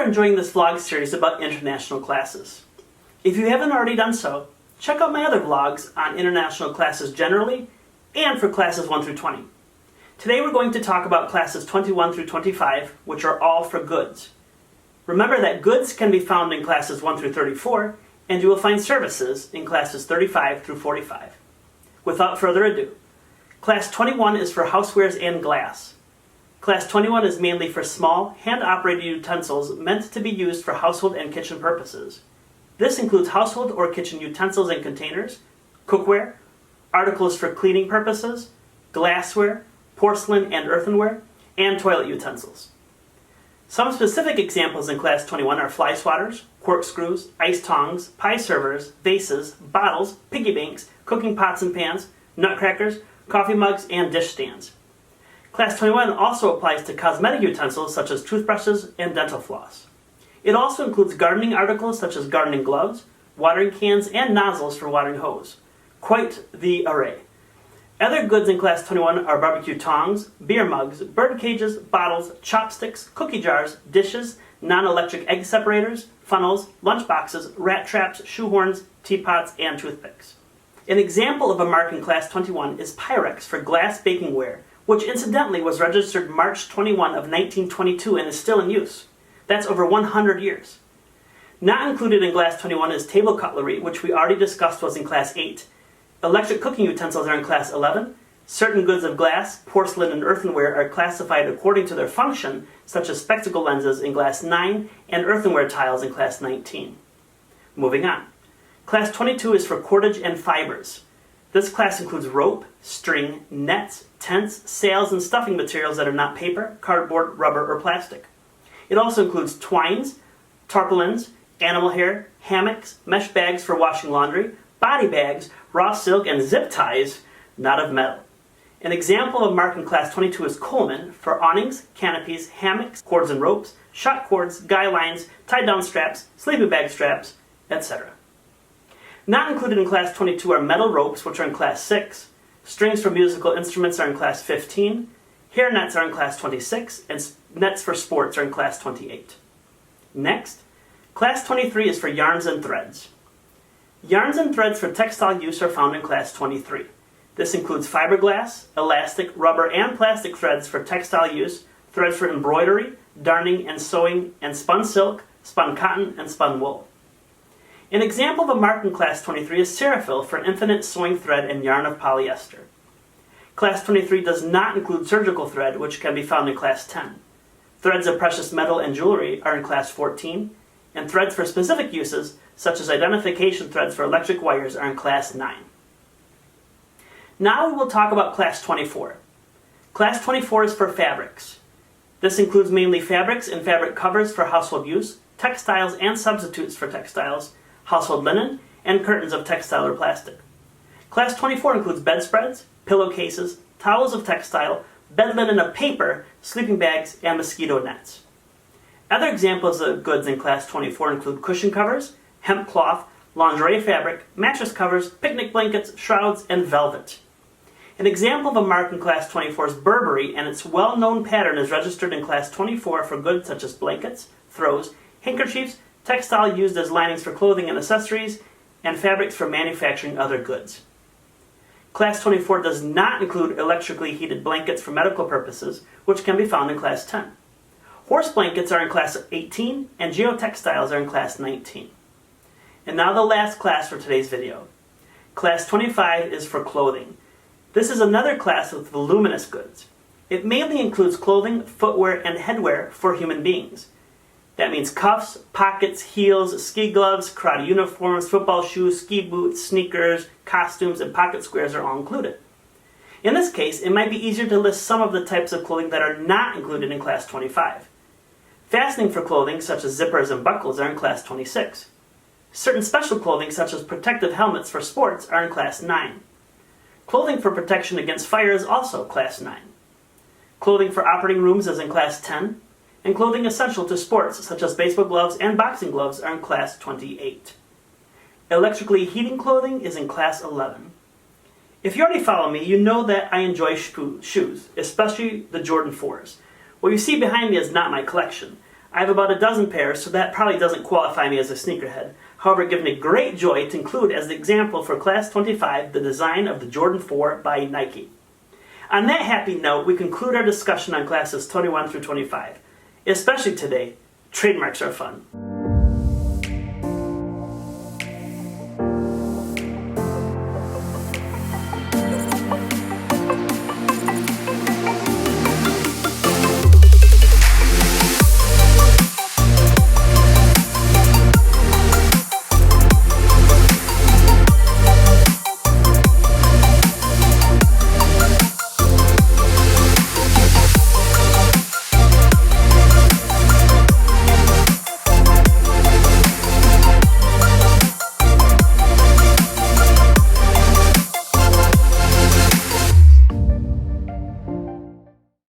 enjoying this vlog series about international classes. If you haven't already done so, check out my other vlogs on international classes generally and for classes 1 through 20. Today we're going to talk about classes 21 through 25, which are all for goods. Remember that goods can be found in classes 1 through 34, and you will find services in classes 35 through 45. Without further ado, Class 21 is for housewares and glass. Class 21 is mainly for small, hand-operated utensils meant to be used for household and kitchen purposes. This includes household or kitchen utensils and containers, cookware, articles for cleaning purposes, glassware, porcelain and earthenware, and toilet utensils. Some specific examples in Class 21 are fly swatters, corkscrews, ice tongs, pie servers, vases, bottles, piggy banks, cooking pots and pans, nutcrackers, coffee mugs, and dish stands. Class 21 also applies to cosmetic utensils such as toothbrushes and dental floss. It also includes gardening articles such as gardening gloves, watering cans, and nozzles for watering hose. Quite the array. Other goods in Class 21 are barbecue tongs, beer mugs, bird cages, bottles, chopsticks, cookie jars, dishes, non-electric egg separators, funnels, lunch boxes, rat traps, shoehorns, teapots, and toothpicks. An example of a mark in Class 21 is Pyrex for glass baking ware, which incidentally was registered March 21 of 1922 and is still in use. That's over 100 years. Not included in Class 21 is table cutlery, which we already discussed was in Class 8. Electric cooking utensils are in Class 11. Certain goods of glass, porcelain, and earthenware are classified according to their function, such as spectacle lenses in Class 9 and earthenware tiles in Class 19. Moving on. Class 22 is for cordage and fibers. This class includes rope, string, nets, tents, sails, and stuffing materials that are not paper, cardboard, rubber, or plastic. It also includes twines, tarpaulins, animal hair, hammocks, mesh bags for washing laundry, body bags, raw silk, and zip ties, not of metal. An example of mark in Class 22 is Coleman for awnings, canopies, hammocks, cords and ropes, shot cords, guy lines, tie-down straps, sleeping bag straps, etc. Not included in Class 22 are metal ropes, which are in Class 6, strings for musical instruments are in Class 15, hair nets are in Class 26, and nets for sports are in Class 28. Next, Class 23 is for yarns and threads. Yarns and threads for textile use are found in Class 23. This includes fiberglass, elastic, rubber, and plastic threads for textile use, threads for embroidery, darning, and sewing, and spun silk, spun cotton, and spun wool. An example of a mark in Class 23 is Serafil for infinite sewing thread and yarn of polyester. Class 23 does not include surgical thread, which can be found in Class 10. Threads of precious metal and jewelry are in Class 14, and threads for specific uses, such as identification threads for electric wires, are in Class 9. Now we will talk about Class 24. Class 24 is for fabrics. This includes mainly fabrics and fabric covers for household use, textiles and substitutes for textiles, household linen, and curtains of textile or plastic. Class 24 includes bedspreads, pillowcases, towels of textile, bed linen of paper, sleeping bags, and mosquito nets. Other examples of goods in Class 24 include cushion covers, hemp cloth, lingerie fabric, mattress covers, picnic blankets, shrouds, and velvet. An example of a mark in Class 24 is Burberry, and its well-known pattern is registered in Class 24 for goods such as blankets, throws, handkerchiefs, textile used as linings for clothing and accessories, and fabrics for manufacturing other goods. Class 24 does not include electrically heated blankets for medical purposes, which can be found in Class 10. Horse blankets are in Class 18, and geotextiles are in Class 19. And now the last class for today's video. Class 25 is for clothing. This is another class of voluminous goods. It mainly includes clothing, footwear, and headwear for human beings. That means cuffs, pockets, heels, ski gloves, karate uniforms, football shoes, ski boots, sneakers, costumes, and pocket squares are all included. In this case, it might be easier to list some of the types of clothing that are not included in Class 25. Fastening for clothing, such as zippers and buckles, are in Class 26. Certain special clothing, such as protective helmets for sports, are in Class 9. Clothing for protection against fire is also Class 9. Clothing for operating rooms is in Class 10, and clothing essential to sports, such as baseball gloves and boxing gloves, are in Class 28. Electrically heating clothing is in Class 11. If you already follow me, you know that I enjoy shoes, especially the Jordan 4s. What you see behind me is not my collection. I have about a dozen pairs, so that probably doesn't qualify me as a sneakerhead. However, it gives me great joy to include as the example for Class 25 the design of the Jordan 4 by Nike. On that happy note, we conclude our discussion on classes 21 through 25. Especially today, trademarks are fun.